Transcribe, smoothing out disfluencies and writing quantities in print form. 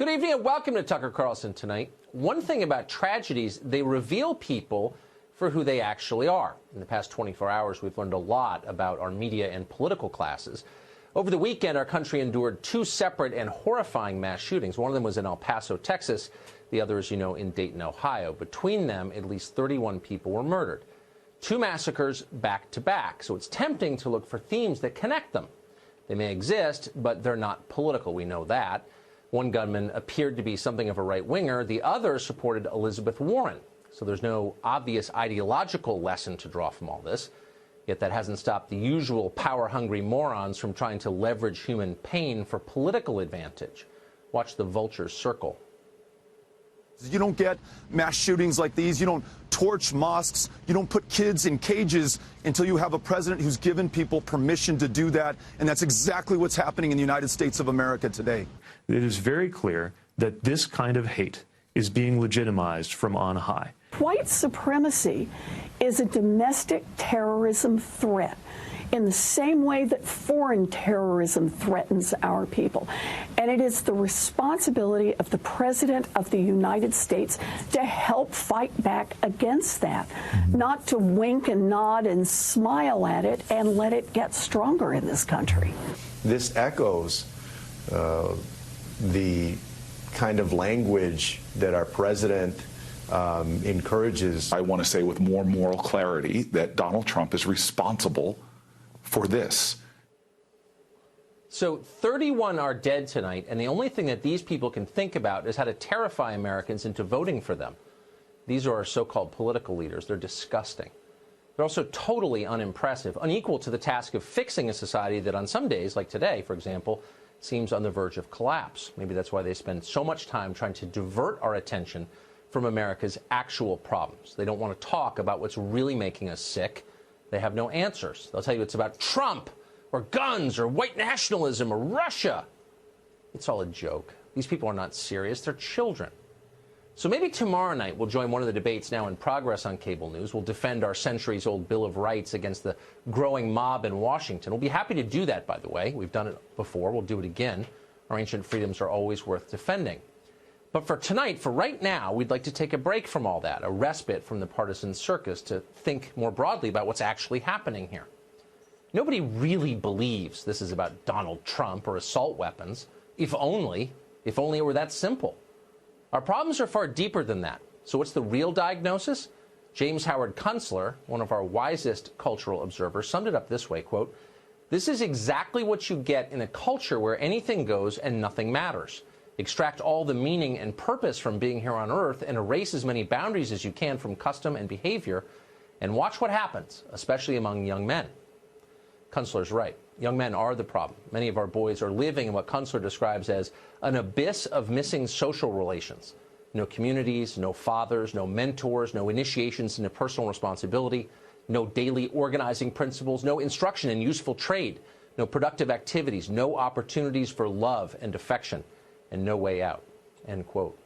Good evening and welcome to Tucker Carlson Tonight. One thing about tragedies, they reveal people for who they actually are. In the past 24 hours, we've learned a lot about our media and political classes. Over the weekend, our country endured two separate and horrifying mass shootings. One of them was in El Paso, Texas. The other, as you know, in Dayton, Ohio. Between them, at least 31 people were murdered. Two massacres back to back. So it's tempting to look for themes that connect them. They may exist, but they're not political. We know that. One gunman appeared to be something of a right-winger. The other supported Elizabeth Warren. So there's no obvious ideological lesson to draw from all this. Yet that hasn't stopped the usual power-hungry morons from trying to leverage human pain for political advantage. Watch the vultures circle. You don't get mass shootings like these. You don't torch mosques. You don't put kids in cages until you have a president who's given people permission to do that. And that's exactly what's happening in the United States of America today. It is very clear that this kind of hate is being legitimized from on high. White supremacy is a domestic terrorism threat in the same way that foreign terrorism threatens our people. And it is the responsibility of the President of the United States to help fight back against that, not to wink and nod and smile at it and let it get stronger in this country. This echoes the kind of language that our president encourages. I want to say with more moral clarity that Donald Trump is responsible for this. So 31 are dead tonight, and the only thing that these people can think about is how to terrify Americans into voting for them. These are our so-called political leaders. They're disgusting. They're also totally unimpressive, unequal to the task of fixing a society that on some days, like today, for example, seems on the verge of collapse. Maybe that's why they spend so much time trying to divert our attention from America's actual problems. They don't want to talk about what's really making us sick. They have no answers. They'll tell you it's about Trump or guns or white nationalism or Russia. It's all a joke. These people are not serious. They're children. So maybe tomorrow night we'll join one of the debates now in progress on cable news. We'll defend our centuries-old Bill of Rights against the growing mob in Washington. We'll be happy to do that, by the way. We've done it before. We'll do it again. Our ancient freedoms are always worth defending. But for tonight, for right now, we'd like to take a break from all that, a respite from the partisan circus to think more broadly about what's actually happening here. Nobody really believes this is about Donald Trump or assault weapons. If only it were that simple. Our problems are far deeper than that. So what's the real diagnosis? James Howard Kunstler, one of our wisest cultural observers, summed it up this way, quote, "This is exactly what you get in a culture where anything goes and nothing matters. Extract all the meaning and purpose from being here on Earth and erase as many boundaries as you can from custom and behavior, and watch what happens, especially among young men." Kunstler's right. Young men are the problem. Many of our boys are living in what Kunstler describes as an abyss of missing social relations. No communities, no fathers, no mentors, no initiations into personal responsibility, no daily organizing principles, no instruction in useful trade, no productive activities, no opportunities for love and affection, and no way out, end quote.